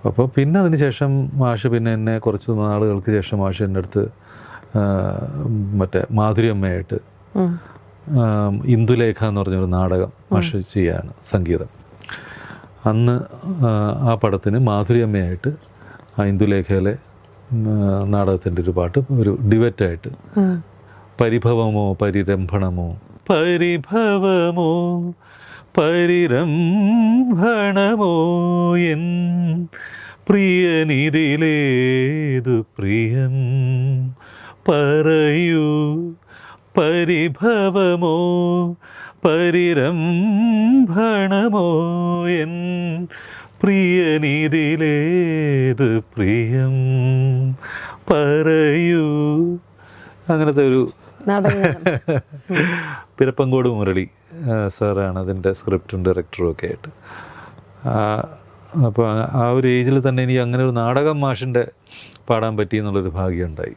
അപ്പോൾ പിന്നെ അതിന് ശേഷം മാഷ് പിന്നെ എന്നെ കുറച്ച് നാളുകൾക്ക് ശേഷം മാഷ് എൻ്റെ അടുത്ത് മറ്റേ മാധുര്യമ്മയായിട്ട് ഇന്ദുലേഖ എന്ന് പറഞ്ഞൊരു നാടകം മാഷ് ചെയ്യാണ് സംഗീതം. അന്ന് ആ പടത്തിന് മാധുര്യമ്മയായിട്ട് ആ ഇന്ദുലേഖയിലെ നാടകത്തിൻ്റെ ഒരു പാട്ട് ഒരു ഡിവറ്റായിട്ട് പരിഭവമോ പരിരംഭണമോ പരിഭവമോ പരിരംഭണമോ എൻ പ്രിയനിതിലേതു പ്രിയം പറയൂ പരിഭവമോ പരിരംഭണമോ എൻ പ്രിയനിതിലേതു പ്രിയം പറയൂ. അങ്ങനത്തെ ഒരു പിരപ്പങ്കോട് മുരളി സാറാണ് അതിൻ്റെ സ്ക്രിപ്റ്റും ഡയറക്ടറും ഒക്കെ ആയിട്ട്. അപ്പോൾ ആ ഒരു ഏജിൽ തന്നെ എനിക്ക് അങ്ങനെ ഒരു നാടകം മാഷിൻ്റെ പാടാൻ പറ്റി എന്നുള്ളൊരു ഭാഗ്യം ഉണ്ടായി.